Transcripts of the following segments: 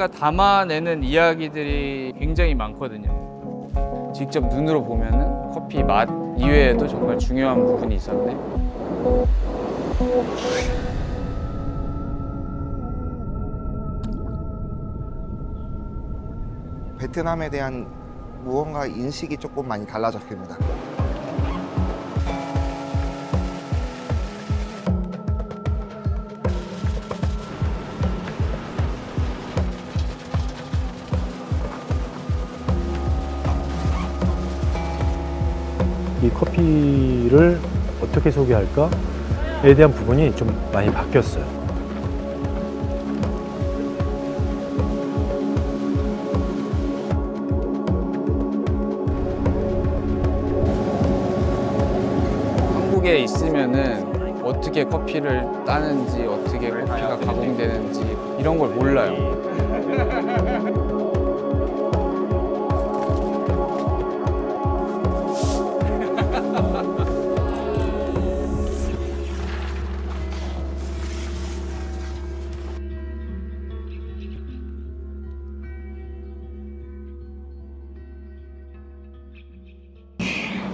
커피가 담아내는 이야기들이 굉장히 많거든요. 직접 눈으로 보면은 커피 맛 이외에도 정말 중요한 부분이 있었네. 베트남에 대한 무언가 인식이 조금 많이 달라졌습니다. 이 커피를 어떻게 소개할까에 대한 부분이 좀 많이 바뀌었어요. 한국에 있으면은 어떻게 커피를 따는지, 어떻게 커피가 가공되는지 이런 걸 몰라요.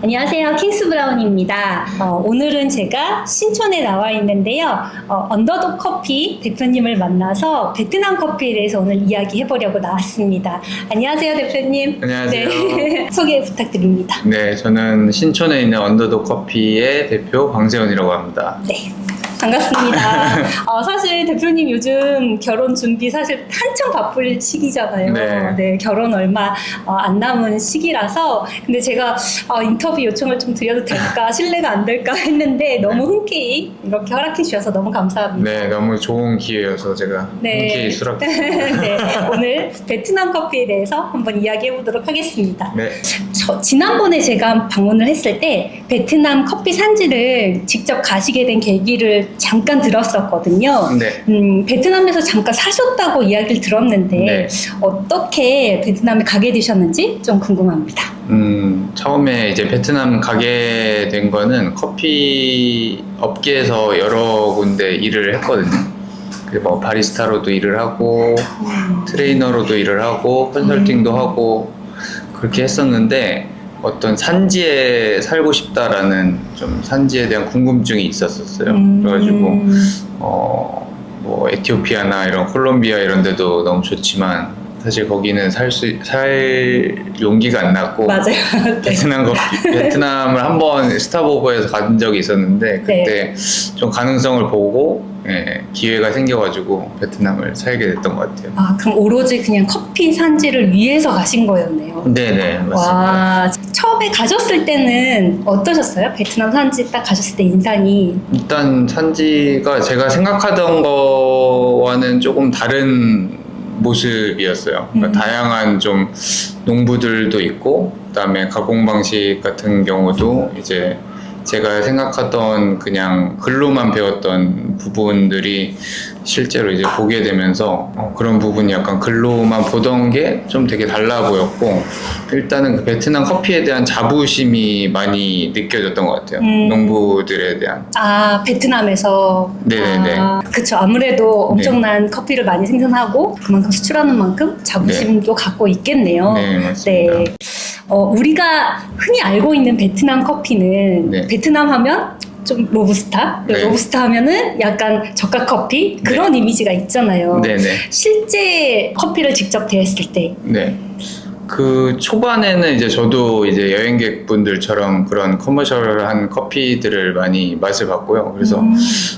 안녕하세요. 킹스 브라운입니다. 오늘은 제가 신촌에 나와 있는데요. 언더독 커피 대표님을 만나서 베트남 커피에 대해서 오늘 이야기해 보려고 나왔습니다. 안녕하세요, 대표님. 안녕하세요. 네. 소개 부탁드립니다. 네, 저는 신촌에 있는 언더독 커피의 대표 광세훈이라고 합니다. 네. 반갑습니다. 사실 대표님 요즘 결혼 준비 사실 한창 바쁠 시기잖아요. 네. 결혼 얼마 안 남은 시기라서 근데 제가 인터뷰 요청을 좀 드려도 될까 실례가 안 될까 했는데 너무 흔쾌히 이렇게 허락해 주셔서 너무 감사합니다. 네, 너무 좋은 기회여서 제가 흔쾌히 수락했습니다. 네, 오늘 베트남 커피에 대해서 한번 이야기해 보도록 하겠습니다. 네, 지난번에 제가 방문을 했을 때 베트남 커피 산지를 직접 가시게 된 계기를 잠깐 들었었거든요. 네. 베트남에서 잠깐 사셨다고 이야기를 들었는데 네. 어떻게 베트남에 가게 되셨는지 좀 궁금합니다. 처음에 이제 베트남 가게 된 거는 커피 업계에서 여러 군데 일을 했거든요. 뭐 바리스타로도 일을 하고 트레이너로도 일을 하고 컨설팅도 하고 그렇게 했었는데 어떤 산지에 살고 싶다라는 좀 산지에 대한 궁금증이 있었어요. 그래가지고 뭐 에티오피아나 이런 콜롬비아 이런 데도 너무 좋지만 사실 거기는 살 용기가 안 났고 맞아요. 네. 베트남을 한번 스탑오버에서 간 적이 있었는데 그때 좀 가능성을 보고 기회가 생겨가지고 베트남을 살게 됐던 것 같아요. 그럼 오로지 그냥 커피 산지를 위해서 가신 거였네요. 네네, 맞습니다. 와, 처음에 가셨을 때는 어떠셨어요? 베트남 산지 딱 가셨을 때 인상이. 일단 산지가 제가 생각하던 거와는 조금 다른 모습이었어요. 그러니까 다양한 좀 농부들도 있고, 그다음에 가공 방식 같은 경우도 이제 제가 생각하던 그냥 글로만 배웠던 부분들이 실제로 이제 보게 되면서 그런 부분이 약간 글로만 보던 게 좀 되게 달라 보였고, 일단은 그 베트남 커피에 대한 자부심이 많이 느껴졌던 것 같아요. 농부들에 대한. 베트남에서. 네네네. 그쵸. 아무래도 엄청난 커피를 많이 생산하고 그만큼 수출하는 만큼 자부심도 갖고 있겠네요. 네, 맞습니다. 네. 우리가 흔히 알고 있는 베트남 커피는 네. 베트남 하면 좀 로부스타, 네. 로부스타 하면은 약간 저가 커피 그런 이미지가 있잖아요. 네네. 실제 커피를 직접 대했을 때. 네. 그 초반에는 이제 저도 이제 여행객분들처럼 그런 커머셜한 커피들을 많이 맛을 봤고요. 그래서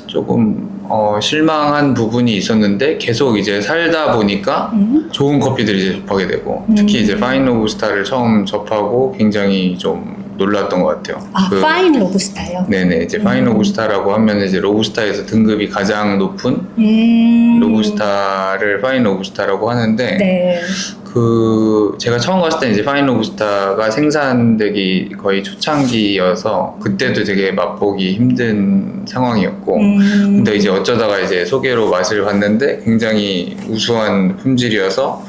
조금 실망한 부분이 있었는데 계속 이제 살다 보니까 좋은 커피들을 이제 접하게 되고 특히 이제 파인 로부스타를 처음 접하고 굉장히 좀 놀랐던 것 같아요. 파인 로부스타요? 네네. 이제 파인 로부스타라고 하면 이제 로부스타에서 등급이 가장 높은 로부스타를 파인 로부스타라고 하는데 네. 제가 처음 갔을 때 이제 파인 로부스타가 생산되기 거의 초창기여서 그때도 되게 맛보기 힘든 상황이었고 근데 이제 어쩌다가 이제 소개로 맛을 봤는데 굉장히 우수한 품질이어서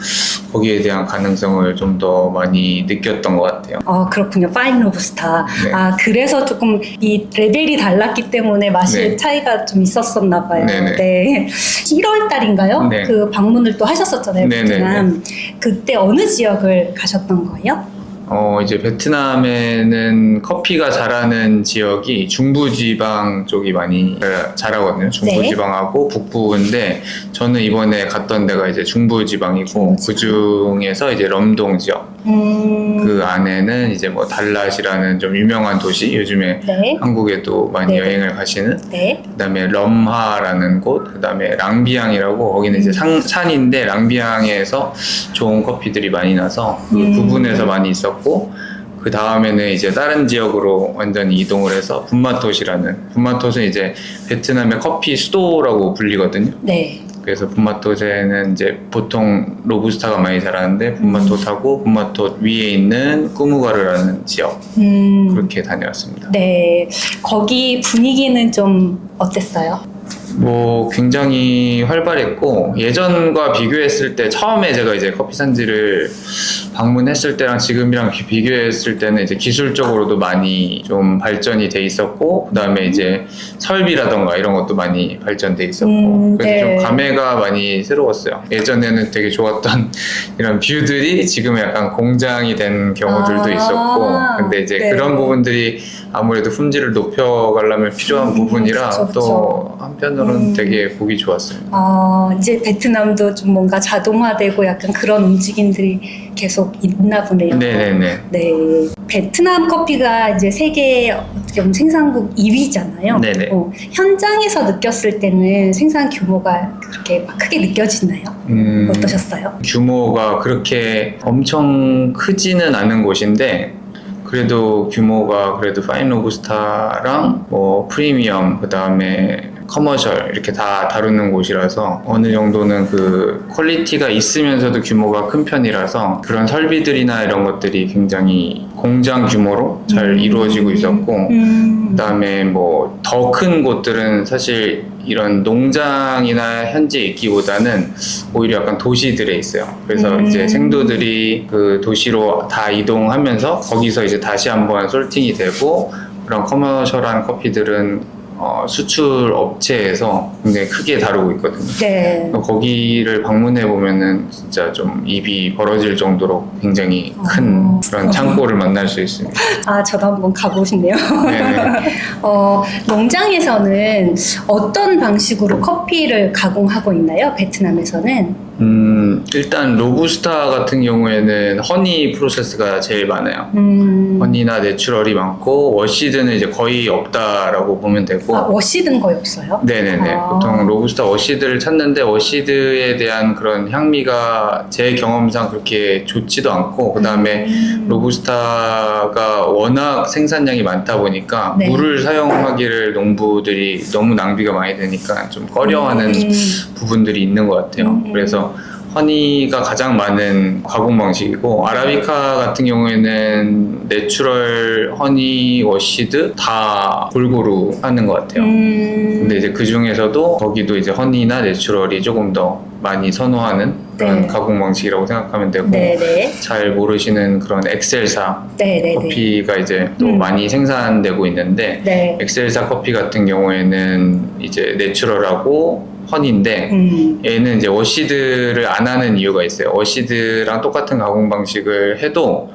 거기에 대한 가능성을 좀 더 많이 느꼈던 것 같아요. 그렇군요. 파인 로부스타. 네. 그래서 조금 이 레벨이 달랐기 때문에 맛의 네. 차이가 좀 있었었나 봐요. 네네. 네. 7월 달인가요? 네. 그 방문을 또 하셨었잖아요. 네네네. 베트남. 그때 어느 지역을 가셨던 거예요? 이제 베트남에는 커피가 자라는 지역이 중부지방 쪽이 많이 자라거든요. 중부지방하고 북부인데 저는 이번에 갔던 데가 이제 중부지방이고 그 중에서 이제 럼동 지역 그 안에는 이제 뭐 달랏이라는 좀 유명한 도시 요즘에 네. 한국에도 많이 네네. 여행을 가시는 네. 그다음에 럼하라는 곳, 그다음에 랑비앙이라고 거기는 이제 산인데 랑비앙에서 좋은 커피들이 많이 나서 그 부분에서 많이 있었고 그 다음에는 이제 다른 지역으로 완전히 이동을 해서 분마톳은 이제 베트남의 커피 수도라고 불리거든요. 네. 그래서 분마톳에는 이제 보통 로부스타가 많이 자라는데 분마톳하고 분마톳 위에 있는 꾸무가르라는 지역 그렇게 다녀왔습니다. 네. 거기 분위기는 좀 어땠어요? 뭐 굉장히 활발했고 예전과 비교했을 때 처음에 제가 이제 커피 산지를 방문했을 때랑 지금이랑 비교했을 때는 이제 기술적으로도 많이 좀 발전이 돼 있었고 그다음에 이제 설비라던가 이런 것도 많이 발전돼 있었고 그래서 네. 좀 감회가 많이 새로웠어요. 예전에는 되게 좋았던 이런 뷰들이 지금 약간 공장이 된 경우들도 있었고 근데 이제 네. 그런 부분들이 아무래도 품질을 높여가려면 필요한 부분이라 그쵸, 그쵸. 또 한편으로는 되게 보기 좋았습니다. 이제 베트남도 좀 뭔가 자동화되고 약간 그런 움직임들이 계속 있나 보네요. 네네네. 네. 베트남 커피가 이제 세계 어떻게 보면 생산국 2위잖아요. 네네. 현장에서 느꼈을 때는 생산 규모가 그렇게 막 크게 느껴지나요? 어떠셨어요? 규모가 그렇게 엄청 크지는 않은 곳인데 그래도 규모가 그래도 파인 로부스타랑 뭐 프리미엄 그다음에 커머셜 이렇게 다 다루는 곳이라서 어느 정도는 그 퀄리티가 있으면서도 규모가 큰 편이라서 그런 설비들이나 이런 것들이 굉장히 공장 규모로 잘 이루어지고 있었고 그다음에 뭐 더 큰 곳들은 사실 이런 농장이나 현지에 있기보다는 오히려 약간 도시들에 있어요. 그래서 이제 생도들이 그 도시로 다 이동하면서 거기서 이제 다시 한번 솔팅이 되고 그런 커머셜한 커피들은 수출 업체에서 굉장히 크게 다루고 있거든요. 네. 거기를 방문해 보면은 진짜 좀 입이 벌어질 정도로 굉장히 큰 그런 창고를 만날 수 있습니다. 저도 한번 가보고 싶네요. 네네. 농장에서는 어떤 방식으로 커피를 가공하고 있나요? 베트남에서는? 일단 로부스타 같은 경우에는 허니 프로세스가 제일 많아요. 허니나 내추럴이 많고 워시드는 이제 거의 없다라고 보면 되고 워시드는 거의 없어요? 네네네. 보통 로부스타 워시드를 찾는데 워시드에 대한 그런 향미가 제 경험상 그렇게 좋지도 않고 그 다음에 로부스타가 워낙 생산량이 많다 보니까 네. 물을 사용하기를 농부들이 너무 낭비가 많이 되니까 좀 꺼려하는 부분들이 있는 것 같아요. 그래서 허니가 가장 많은 가공 방식이고 아라비카 같은 경우에는 내추럴, 허니, 워시드 다 골고루 하는 것 같아요. 근데 이제 그 중에서도 거기도 이제 허니나 내추럴이 조금 더 많이 선호하는 그런 네. 가공 방식이라고 생각하면 되고 네네. 잘 모르시는 그런 엑셀사 네네네. 커피가 이제 또 많이 생산되고 있는데 네. 엑셀사 커피 같은 경우에는 이제 내추럴하고 허니인데 얘는 이제 워시드를 안 하는 이유가 있어요. 워시드랑 똑같은 가공 방식을 해도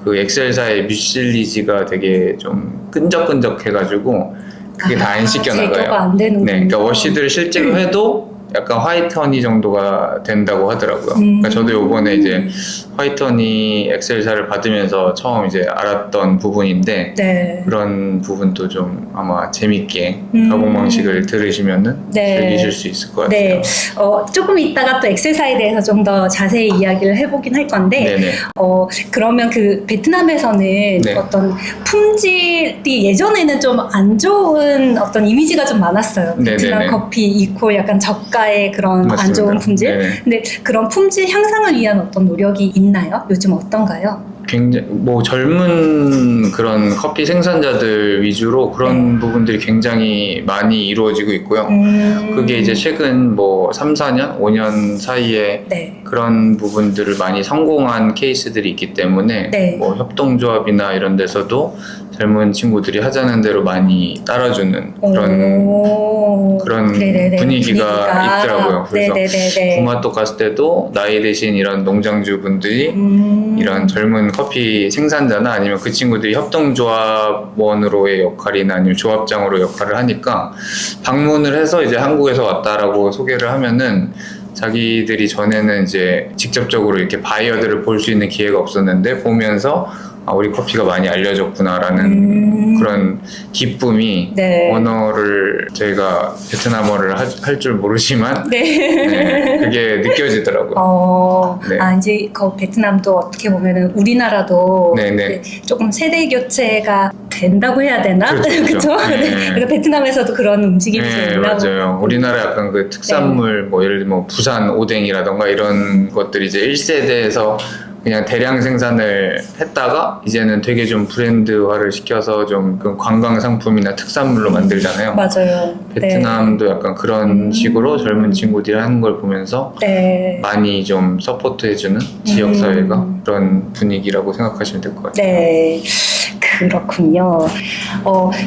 그 엑셀사의 뮤실리지가 되게 좀 끈적끈적해가지고 그게 다 안 씻겨 제거가 나가요. 안 되는군요. 네, 그러니까 워시드를 실제로 해도 약간 화이트 허니 정도가 된다고 하더라고요. 그러니까 저도 요번에 이제 화이트 허니 엑셀사를 받으면서 처음 이제 알았던 부분인데 네. 그런 부분도 좀 아마 재밌게 가공 방식을 들으시면은 네. 즐기실 수 있을 것 같아요. 네. 조금 이따가 또 엑셀사에 대해서 좀 더 자세히 이야기를 해보긴 할 건데, 네네. 그러면 그 베트남에서는 네. 어떤 품질이 예전에는 좀 안 좋은 어떤 이미지가 좀 많았어요. 네네네. 베트남 커피 이코 약간 저가의 그런 안 맞습니다. 좋은 품질. 네네. 근데 그런 품질 향상을 위한 어떤 노력이 있나요? 요즘 어떤가요? 굉장히 뭐 젊은 그런 커피 생산자들 위주로 그런 부분들이 굉장히 많이 이루어지고 있고요. 그게 이제 최근 뭐 3, 4년, 5년 사이에 네. 그런 부분들을 많이 성공한 케이스들이 있기 때문에 네. 뭐 협동조합이나 이런 데서도 젊은 친구들이 하자는 대로 많이 따라주는 그런 네네네. 분위기가 있더라고요. 그래서 네네네네. 구마또 갔을 때도 나이 대신 이런 농장주분들이 이런 젊은 커피 생산자나 아니면 그 친구들이 협동조합원으로의 역할이나 아니면 조합장으로 역할을 하니까 방문을 해서 이제 한국에서 왔다라고 소개를 하면은 자기들이 전에는 이제 직접적으로 이렇게 바이어들을 볼 수 있는 기회가 없었는데 보면서 아, 우리 커피가 많이 알려졌구나라는 그런 기쁨이 네. 언어를 저희가 베트남어를 할 줄 모르지만 네. 네, 그게 느껴지더라고요. 네. 이제 그 베트남도 어떻게 보면은 우리나라도 네네. 이제 조금 세대 교체가 된다고 해야 되나? 그렇죠, 그쵸? 그렇죠. 네. 그러니까 베트남에서도 그런 움직임이 좀 네, 있나 맞아요. 보고. 우리나라 약간 그 특산물, 뭐 예를 들면 부산 오뎅이라던가 이런 것들이 이제 1세대에서 그냥 대량 생산을 했다가 이제는 되게 좀 브랜드화를 시켜서 좀 그 관광 상품이나 특산물로 만들잖아요. 맞아요. 베트남도 약간 그런 식으로 젊은 친구들이 하는 걸 보면서 네. 많이 좀 서포트해주는 지역사회가 그런 분위기라고 생각하시면 될 것 같아요. 네, 그렇군요.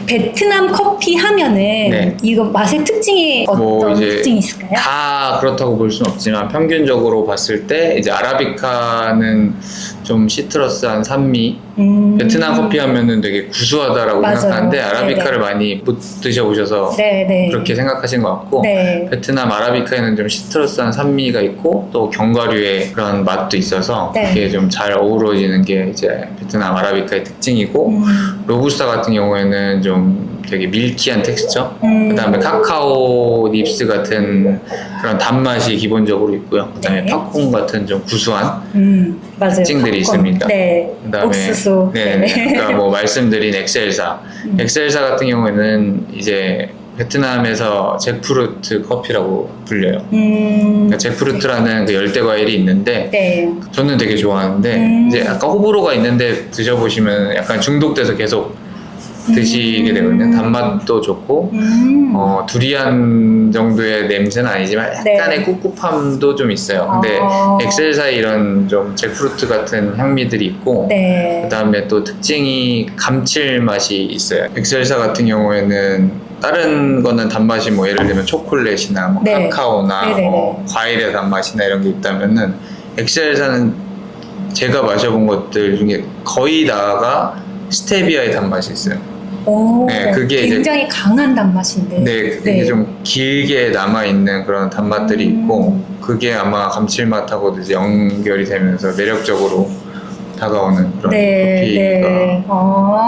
베트남 커피 하면은 네. 이거 맛의 특징이 어떤 뭐 이제 특징이 있을까요? 다 그렇다고 볼 수는 없지만 평균적으로 봤을 때 이제 아라비카는 좀 시트러스한 산미, 베트남 커피 하면은 되게 구수하다라고 맞아요. 생각하는데 아라비카를 네네. 많이 못 드셔보셔서 네. 그렇게 생각하신 것 같고 네. 베트남 아라비카에는 좀 시트러스한 산미가 있고 또 견과류의 그런 맛도 있어서 네. 그게 좀 잘 어우러지는 게 이제 베트남 아라비카의 특징이고 로부스타 같은 경우에는 좀 되게 밀키한 텍스처 그다음에 카카오 닙스 같은 그런 단맛이 기본적으로 있고요. 그다음에 네. 팝콘 같은 좀 구수한 맞아요. 특징들이 팝콘. 있습니다. 네. 그다음에 옥수수. 아까 뭐 말씀드린 엑셀사 엑셀사 같은 경우에는 이제 베트남에서 잭프루트 커피라고 불려요. 그러니까 잭프루트라는 그 열대 과일이 있는데 네. 저는 되게 좋아하는데 이제 약간 호불호가 있는데 드셔보시면 약간 중독돼서 계속 드시게 되거든요. 단맛도 좋고 두리안 정도의 냄새는 아니지만 약간의 네. 꿉꿉함도 좀 있어요. 근데 엑셀사에 이런 좀 잭프루트 같은 향미들이 있고 네. 그다음에 또 특징이 감칠맛이 있어요. 엑셀사 같은 경우에는 다른 거는 단맛이 뭐 예를 들면 초콜릿이나 뭐 네. 카카오나 네네네. 뭐 과일의 단맛이나 이런 게 있다면은 엑셀사는 제가 마셔본 것들 중에 거의 다가 스테비아의 단맛이 있어요. 네, 그게 이제 굉장히 강한 단맛인데. 네, 그게 좀 길게 남아있는 그런 단맛들이 있고 그게 아마 감칠맛하고도 이제 연결이 되면서 매력적으로 다가오는 그런 커피가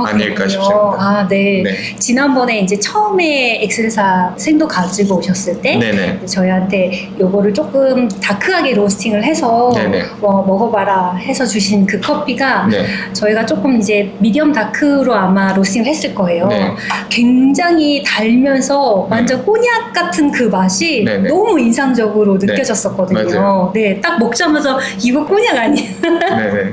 아닐까 그렇군요. 싶습니다. 네. 네. 지난번에 이제 처음에 엑셀사 생도 가지고 오셨을 때 네네. 저희한테 요거를 조금 다크하게 로스팅을 해서 네네. 먹어봐라 해서 주신 그 커피가 네. 저희가 조금 이제 미디엄 다크로 아마 로스팅을 했을 거예요. 네. 굉장히 달면서 완전 꼬냑 같은 그 맛이 네네. 너무 인상적으로 네. 느껴졌었거든요. 맞아요. 네, 딱 먹자마자 이거 꼬냑 아니야? 네네.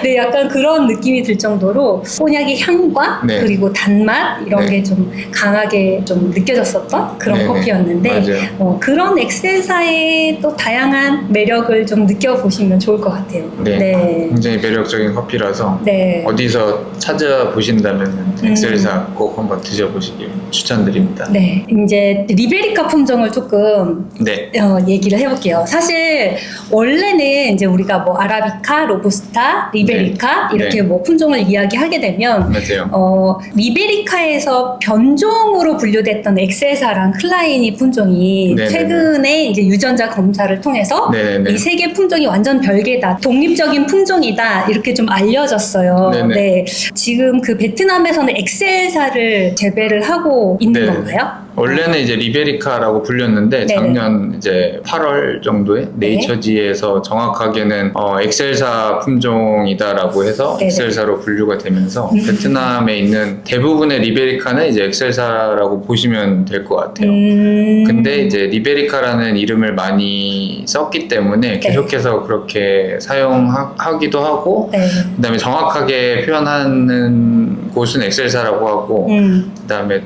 네, 약간 그런 느낌이 들 정도로 꼬냑의 향과 네. 그리고 단맛 이런 네. 게 좀 강하게 좀 느껴졌었던 그런 네네. 커피였는데 맞아요. 그런 엑셀사의 또 다양한 매력을 좀 느껴보시면 좋을 것 같아요. 네. 네. 굉장히 매력적인 커피라서 네. 어디서 찾아보신다면 엑셀사 꼭 한번 드셔보시길 추천드립니다. 네. 이제 리베리카 품종을 조금 네. 얘기를 해볼게요. 사실 원래는 이제 우리가 뭐 아라비카, 로부스타, 리베리카 네. 이렇게 네. 뭐 품종을 이야기하게 되면 맞아요. 리베리카에서 변종으로 분류됐던 엑셀사랑 클라이니 품종이 네네네. 최근에 이제 유전자 검사를 통해서 네네네. 이 세 개 품종이 완전 별개다, 독립적인 품종이다 이렇게 좀 알려졌어요. 네네. 네. 지금 그 베트남에서는 엑셀사를 재배를 하고 있는 네네. 건가요? 원래는 이제 리베리카라고 불렸는데 네네. 작년 이제 8월 정도에 네이처지에서 정확하게는 엑셀사 품종이다라고 해서 네네. 엑셀사로 분류가 되면서 베트남에 있는 대부분의 리베리카는 이제 엑셀사라고 보시면 될 것 같아요. 근데 이제 리베리카라는 이름을 많이 썼기 때문에 계속해서 그렇게 사용하기도 하고 네. 그다음에 정확하게 표현하는 곳은 엑셀사라고 하고 그다음에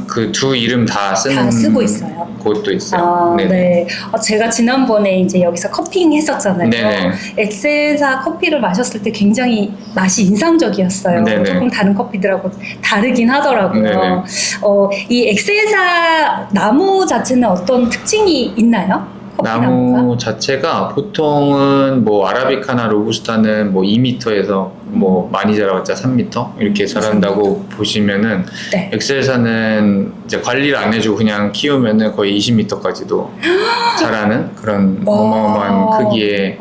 그 두 이름 다 쓰는 다 쓰고 있어요. 곳도 있어요. 아, 네네. 네. 제가 지난번에 이제 여기서 커피잉 했었잖아요. 네네. 엑셀사 커피를 마셨을 때 굉장히 맛이 인상적이었어요. 네네. 조금 다른 커피들하고 다르긴 하더라고요. 네네. 이 엑셀사 나무 자체는 어떤 특징이 있나요? 커피 나무가? 나무 자체가 보통은 뭐 아라비카나 로부스타는 뭐 2m에서 뭐 많이 자라봤자 3m 이렇게 자란다고 보시면은 네. 엑셀사는 이제 관리를 안 해주고 그냥 키우면은 거의 20m까지도 자라는 그런 와. 어마어마한 크기의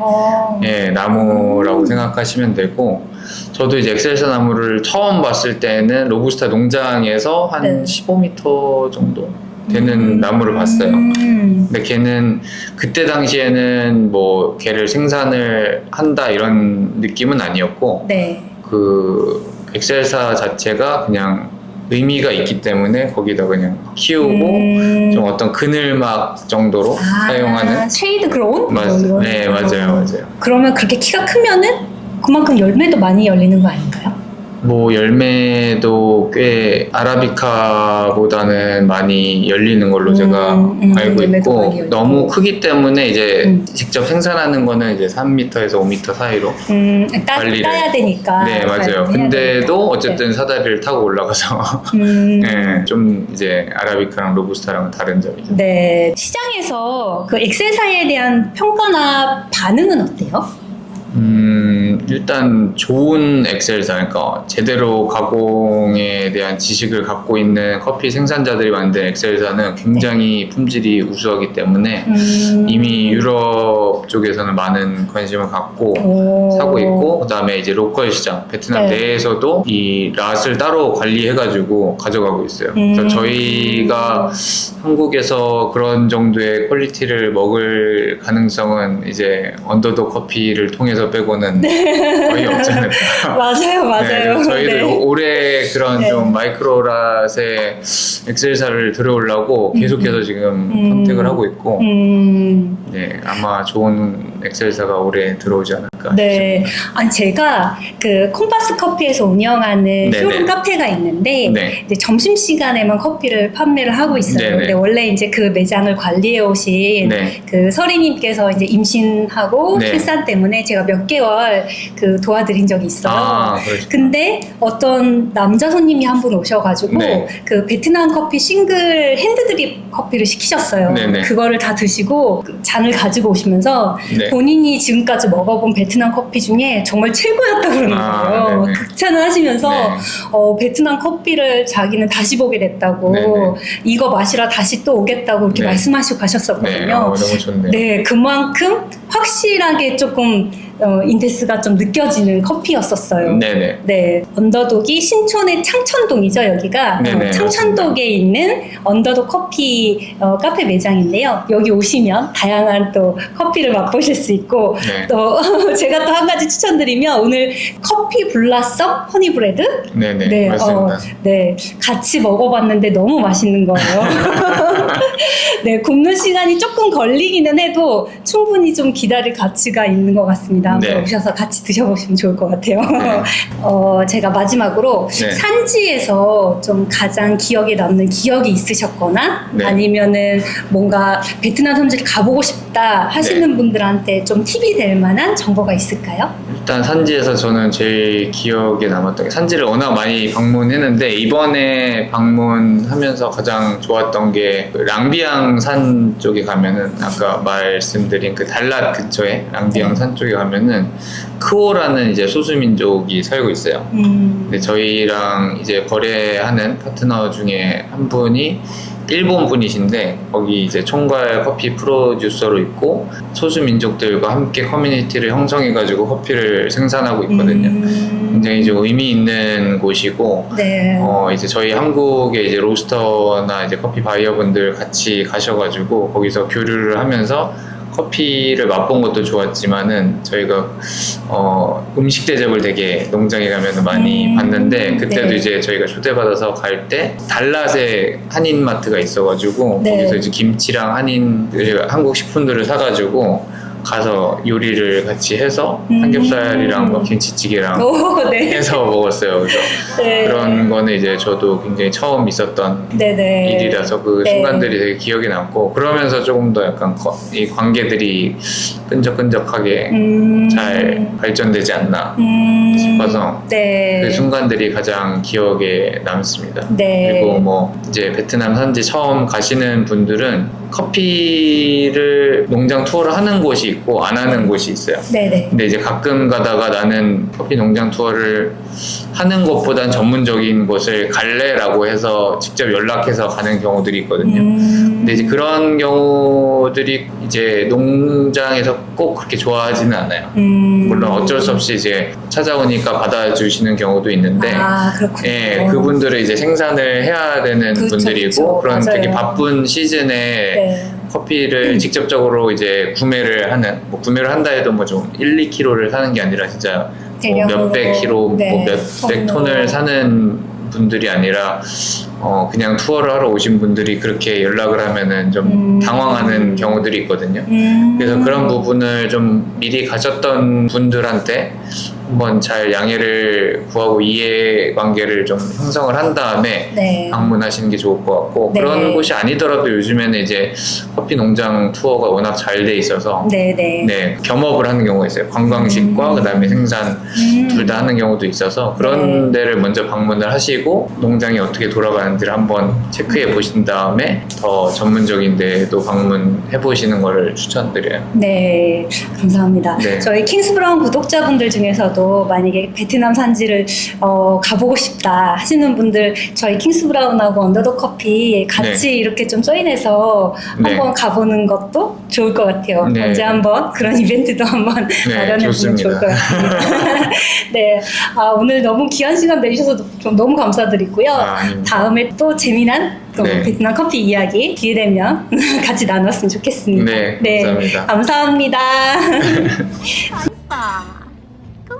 예, 나무라고 음. 생각하시면 되고, 저도 이제 엑셀사 나무를 처음 봤을 때는 로부스타 농장에서 한 네. 15m 정도 되는 나무를 봤어요. 근데 걔는 그때 당시에는 뭐 걔를 생산을 한다 이런 느낌은 아니었고, 네. 그 엑셀사 자체가 그냥 의미가 있기 때문에 거기다 그냥 키우고 좀 어떤 그늘막 정도로 사용하는. 쉐이드 그로운? 네, 맞아요. 그러면 그렇게 키가 크면은 그만큼 열매도 많이 열리는 거 아닌가요? 뭐 열매도 꽤 아라비카보다는 많이 열리는 걸로 제가 알고 열매도 있고, 많이 열리고. 너무 크기 때문에 이제 직접 생산하는 거는 이제 3m에서 5m 사이로. 관리를. 따야 되니까. 네, 맞아요. 관리해야 근데도 되니까. 어쨌든 사다리를 타고 올라가서 네, 좀 이제 아라비카랑 로부스타랑은 다른 점이죠. 네. 시장에서 그 엑셀사에 대한 평가나 반응은 어때요? 일단 좋은 엑셀사, 그러니까 제대로 가공에 대한 지식을 갖고 있는 커피 생산자들이 만든 엑셀사는 굉장히 품질이 우수하기 때문에 이미 유럽 쪽에서는 많은 관심을 갖고 사고 있고, 그다음에 이제 로컬 시장 베트남 네. 내에서도 이 랏을 따로 관리해가지고 가져가고 있어요. 그래서 저희가 한국에서 그런 정도의 퀄리티를 먹을 가능성은 이제 언더독 커피를 통해서 빼고는 거의 없지 않을까. 맞아요. 네, 그래서 저희도 네. 올해 그런 네. 좀 마이크로랏의 엑셀사를 들어오려고 계속해서 지금 컨택을 하고 있고, 네, 아마 좋은 엑셀사가 올해 들어오지 않을까. 네. 아니, 제가 그 콤파스 커피에서 운영하는 네네. 쇼룸 카페가 있는데, 네. 이제 점심시간에만 커피를 판매를 하고 있어요. 네네. 근데 원래 이제 그 매장을 관리해 오신 네. 그 서리님께서 이제 임신하고 네. 출산 때문에 제가 몇 개월 그 도와드린 적이 있어요. 그러시구나. 근데 어떤 남자 손님이 한 분 오셔가지고 네. 그 베트남 커피 싱글 핸드드립 커피를 시키셨어요. 네네. 그거를 다 드시고 그 잔을 가지고 오시면서 네. 본인이 지금까지 먹어본 베트남 커피 중에 정말 최고였다 그러는 거예요. 네네. 극찬을 하시면서 네. 베트남 커피를 자기는 다시 보게 됐다고, 네네. 이거 마시러 다시 또 오겠다고 이렇게 네. 말씀하시고 네, 가셨었거든요. 너무 좋네요. 네, 그만큼 확실하게 조금 인테스가 좀 느껴지는 커피였었어요. 네네. 네, 언더독이 신촌의 창천동이죠, 여기가. 네네, 창천동에 있는 언더독 커피 카페 매장인데요. 여기 오시면 다양한 또 커피를 맛보실 수 있고, 네. 또 제가 또 한 가지 추천드리면 오늘 커피 블라썸 허니브레드? 네네. 맞습니다. 네, 같이 먹어봤는데 너무 맛있는 거예요. 네, 굽는 시간이 조금 걸리기는 해도 충분히 좀 기다릴 가치가 있는 것 같습니다. 한번 네. 오셔서 같이 드셔보시면 좋을 것 같아요. 네. 제가 마지막으로 네. 산지에서 좀 가장 기억에 남는 기억이 있으셨거나 네. 아니면은 뭔가 베트남 현지를 가보고 싶다 하시는 네. 분들한테 좀 팁이 될 만한 정보가 있을까요? 일단 산지에서 저는 제일 기억에 남았던 게, 산지를 워낙 많이 방문했는데 이번에 방문하면서 가장 좋았던 게 그 랑비앙 산 쪽에 가면은, 아까 말씀드린 그 달랏 근처에 랑비앙 산 쪽에 가면은 크오라는 이제 소수민족이 살고 있어요. 근데 저희랑 이제 거래하는 파트너 중에 한 분이 일본 분이신데, 거기 이제 총괄 커피 프로듀서로 있고 소수민족들과 함께 커뮤니티를 형성해가지고 커피를 생산하고 있거든요. 굉장히 좀 의미 있는 곳이고, 네. 이제 저희 한국의 이제 로스터나 이제 커피 바이어분들 같이 가셔가지고 거기서 교류를 하면서 커피를 맛본 것도 좋았지만은, 저희가 음식 대접을 되게 농장에 가면 많이 봤는데, 그때도 네. 이제 저희가 초대받아서 갈 때 달랏에 한인마트가 있어가지고 네. 거기서 이제 김치랑 한국 식품들을 사가지고 가서 요리를 같이 해서 삼겹살이랑 뭐 김치찌개랑 오, 네. 해서 먹었어요. 그래서 네. 그런 거는 이제 저도 굉장히 처음 있었던 네네. 일이라서 그 네. 순간들이 되게 기억에 남고, 그러면서 조금 더 약간 이 관계들이 끈적끈적하게 잘 발전되지 않나 싶어서 네. 그 순간들이 가장 기억에 남습니다. 네. 그리고 뭐 이제 베트남 산지 처음 가시는 분들은 커피를 농장 투어를 하는 곳이 있고 안 하는 곳이 있어요. 네네. 근데 이제 가끔 가다가 나는 커피 농장 투어를 하는 것보단 전문적인 곳을 갈래라고 해서 직접 연락해서 가는 경우들이 있거든요. 근데 이제 그런 경우들이 이제 농장에서 꼭 그렇게 좋아하지는 않아요. 물론 어쩔 수 없이 이제 찾아오니까 받아주시는 경우도 있는데, 아, 그렇군요. 예, 그분들은 이제 생산을 해야 되는 그쵸, 분들이고, 그쵸. 그런 맞아요. 되게 바쁜 시즌에 네. 커피를 직접적으로 이제 구매를 하는, 뭐 구매를 한다 해도 뭐 좀 1, 2kg를 사는 게 아니라 진짜 뭐 대량으로. 몇백 킬로, 네, 뭐 몇백 톤으로. 톤을 사는 분들이 아니라 그냥 투어를 하러 오신 분들이 그렇게 연락을 하면은 좀 당황하는 경우들이 있거든요. 그래서 그런 부분을 좀 미리 가셨던 분들한테 한번 잘 양해를 구하고 이해관계를 좀 형성을 한 다음에 네. 방문하시는 게 좋을 것 같고, 네. 그런 곳이 아니더라도 요즘에는 이제 커피 농장 투어가 워낙 잘 돼 있어서 네네. 네, 겸업을 하는 경우가 있어요. 관광식과 그다음에 생산 둘 다 하는 경우도 있어서 그런 데를 먼저 방문을 하시고 농장이 어떻게 돌아가는지를 한번 체크해 보신 다음에 더 전문적인 데도 방문해 보시는 거를 추천드려요. 네, 감사합니다. 네. 저희 킹스브라운 구독자분들 중에서도 만약에 베트남 산지를 가보고 싶다 하시는 분들 저희 킹스브라운하고 언더독 커피 같이 이렇게 좀 조인해서 네. 한번 가보는 것도 좋을 것 같아요. 네. 언제 한번 그런 이벤트도 한번 네, 마련해 보면 좋습니다. 좋을 것 같습니다. 네, 오늘 너무 귀한 시간 내주셔서 좀 너무 감사드리고요. 아닙니다. 다음에 또 재미난 또 네. 베트남 커피 이야기 기회 되면 같이 나눴으면 좋겠습니다. 네, 감사합니다. 감사합니다. 꿍.